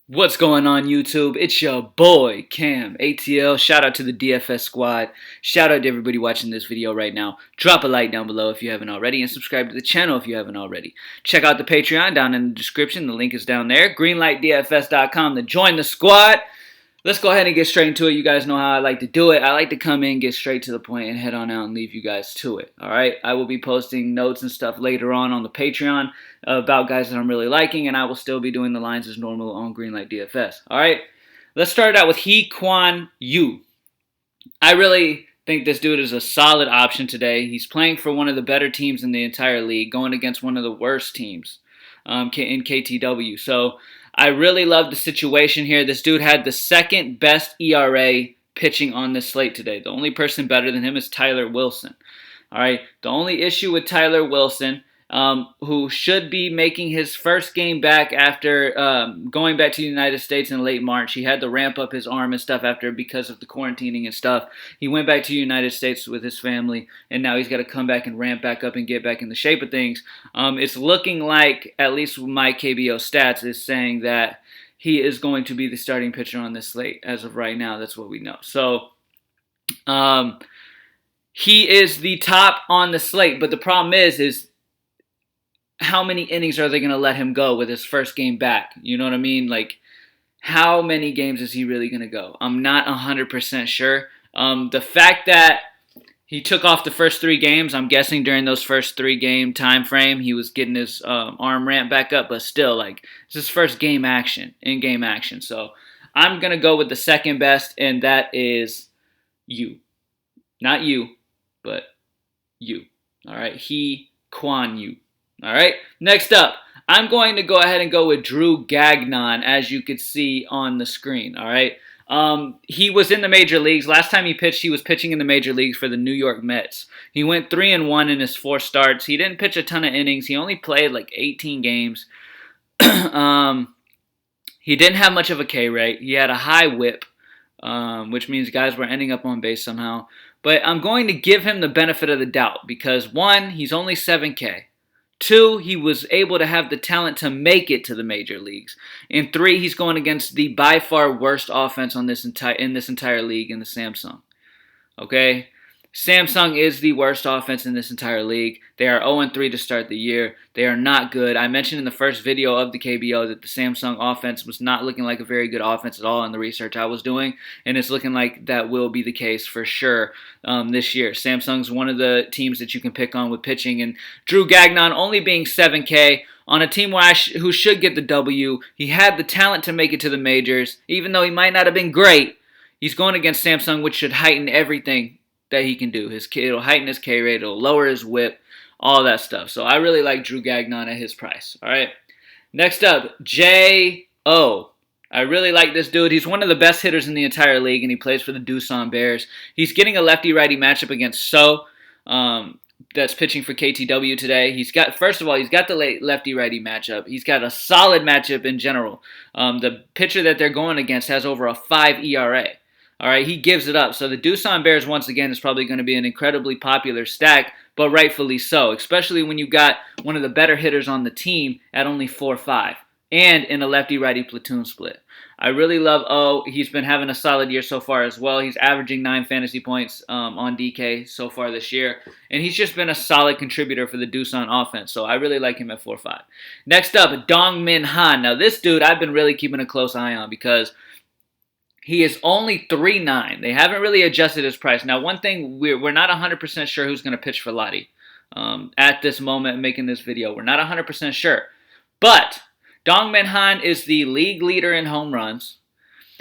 What's going on YouTube? It's your boy Cam ATL. Shout out to the DFS squad. Shout out to everybody watching this video right now. Drop a like down below if you haven't already and subscribe to the channel if you haven't already. Check out the Patreon down in the description. The link is down there. Greenlightdfs.com to join the squad. Let's go ahead and get straight into it. You guys know how I like to do it. I like to come in, get straight to the point, and head on out and leave you guys to it. All right? I will be posting notes and stuff later on the Patreon about guys that I'm really liking, and I will still be doing the lines as normal on Greenlight DFS. All right? Let's start out with Hee Kwan Yu. I really think this dude is a solid option today. He's playing for one of the better teams in the entire league, going against one of the worst teams in KTW. So I really love the situation here. This dude had the second best ERA pitching on this slate today. The only person better than him is Tyler Wilson. All right. The only issue with Tyler Wilson, who should be making his first game back after going back to the United States in late March. He had to ramp up his arm and stuff after because of the quarantining and stuff. He went back to the United States with his family, and now he's got to come back and ramp back up and get back in the shape of things. It's looking like, at least my KBO stats, is saying that he is going to be the starting pitcher on this slate as of right now. That's what we know. So, he is the top on the slate, but the problem is how many innings are they going to let him go with his first game back? You know what I mean? Like, how many games is he really going to go? I'm not 100% sure. The fact that he took off the first 3 games, I'm guessing during those first 3-game time frame, he was getting his arm ramped back up, but still, like, it's his first game action, in-game action. So I'm going to go with the second best, and that is you. Not you, but you. All right? Hee Kwan Yu. All right, next up, I'm going to go ahead and go with Drew Gagnon, as you could see on the screen. All right, he was in the major leagues. Last time he pitched, he was pitching in the major leagues for the New York Mets. He went 3-1 in his 4 starts. He didn't pitch a ton of innings. He only played like 18 games. He didn't have much of a K rate. He had a high whip, which means guys were ending up on base somehow. But I'm going to give him the benefit of the doubt because, 1, he's only 7K. 2, he was able to have the talent to make it to the major leagues. And 3, he's going against the by far worst offense in this entire league in the Samsung. Okay? Samsung is the worst offense in this entire league. They are 0-3 to start the year. They are not good. I mentioned in the first video of the KBO that the Samsung offense was not looking like a very good offense at all in the research I was doing, and it's looking like that will be the case for sure this year. Samsung's one of the teams that you can pick on with pitching, and Drew Gagnon only being 7K on a team who should get the W. He had the talent to make it to the majors, even though he might not have been great. He's going against Samsung, which should heighten everything that he can do. It'll heighten his K rate, it'll lower his whip, all that stuff. So I really like Drew Gagnon at his price. All right. Next up, J.O. I really like this dude. He's one of the best hitters in the entire league, and he plays for the Doosan Bears. He's getting a lefty-righty matchup against So, that's pitching for KTW today. First of all, he's got the lefty-righty matchup. He's got a solid matchup in general. The pitcher that they're going against has over a 5 ERA. All right, he gives it up. So the Doosan Bears, once again, is probably going to be an incredibly popular stack, but rightfully so, especially when you got one of the better hitters on the team at only 4-5 and in a lefty-righty platoon split. I really love O. He's been having a solid year so far as well. He's averaging 9 fantasy points on DK so far this year, and he's just been a solid contributor for the Doosan offense, so I really like him at 4-5. Next up, Dong Min Han. Now, this dude I've been really keeping a close eye on because he is only 3.9. They haven't really adjusted his price. Now, one thing, we're not 100% sure who's going to pitch for Lottie at this moment making this video. We're not 100% sure. But Dong Min Han is the league leader in home runs.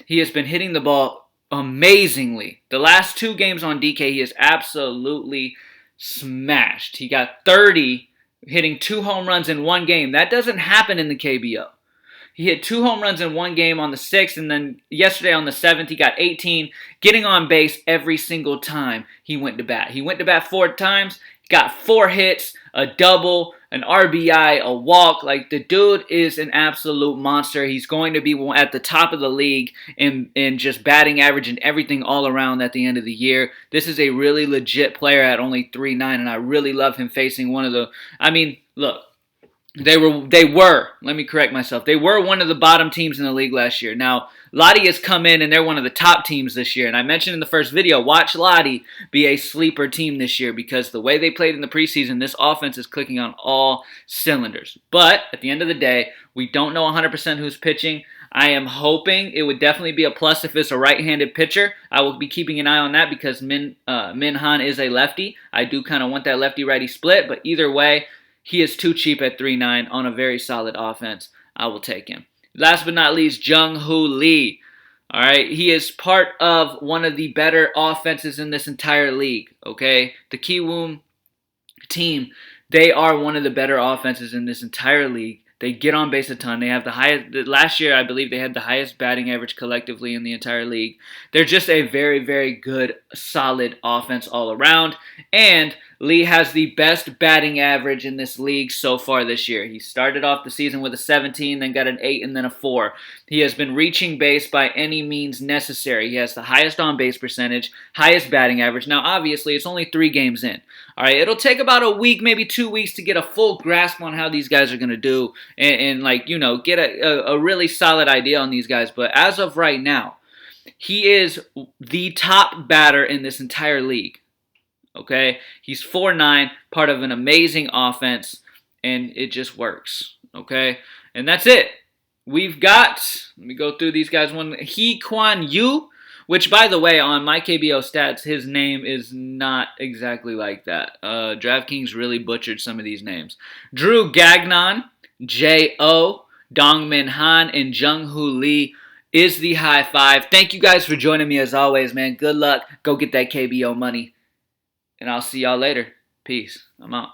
He has been hitting the ball amazingly. The last 2 games on DK, he is absolutely smashed. He got 30, hitting 2 home runs in 1 game. That doesn't happen in the KBO. He hit 2 home runs in 1 game on the 6th, and then yesterday on the 7th, he got 18, getting on base every single time he went to bat. He went to bat 4 times, got 4 hits, a double, an RBI, a walk. Like, the dude is an absolute monster. He's going to be at the top of the league in just batting average and everything all around at the end of the year. This is a really legit player at only 3.9, and I really love him facing one of the... I mean, look. Let me correct myself. They were one of the bottom teams in the league last year. Now, Lottie has come in and they're one of the top teams this year. And I mentioned in the first video, watch Lottie be a sleeper team this year because the way they played in the preseason, this offense is clicking on all cylinders. But at the end of the day, we don't know 100% who's pitching. I am hoping it would definitely be a plus if it's a right-handed pitcher. I will be keeping an eye on that because Min Han is a lefty. I do kind of want that lefty-righty split, but either way, he is too cheap at 3.9 on a very solid offense. I will take him. Last but not least, Jung-Hoo Lee. All right, he is part of one of the better offenses in this entire league. Okay, the Kiwoom team, they are one of the better offenses in this entire league. They get on base a ton. They have the highest. Last year, I believe they had the highest batting average collectively in the entire league. They're just a very, very good, solid offense all around. And Lee has the best batting average in this league so far this year. He started off the season with a 17, then got an 8, and then a 4. He has been reaching base by any means necessary. He has the highest on-base percentage, highest batting average. Now, obviously, it's only 3 games in. All right, it'll take about a week, maybe 2 weeks to get a full grasp on how these guys are going to do and like, you know, get a really solid idea on these guys. But as of right now, he is the top batter in this entire league. Okay, he's 4'9", part of an amazing offense, and it just works. Okay, and that's it. We've got, let me go through these guys. One, Hee Kwan Yu, which, by the way, on my KBO stats, his name is not exactly like that. DraftKings really butchered some of these names. Drew Gagnon, J.O., Dongmin Han, and Jung-Hoo Lee is the high five. Thank you guys for joining me as always, man. Good luck. Go get that KBO money. And I'll see y'all later. Peace. I'm out.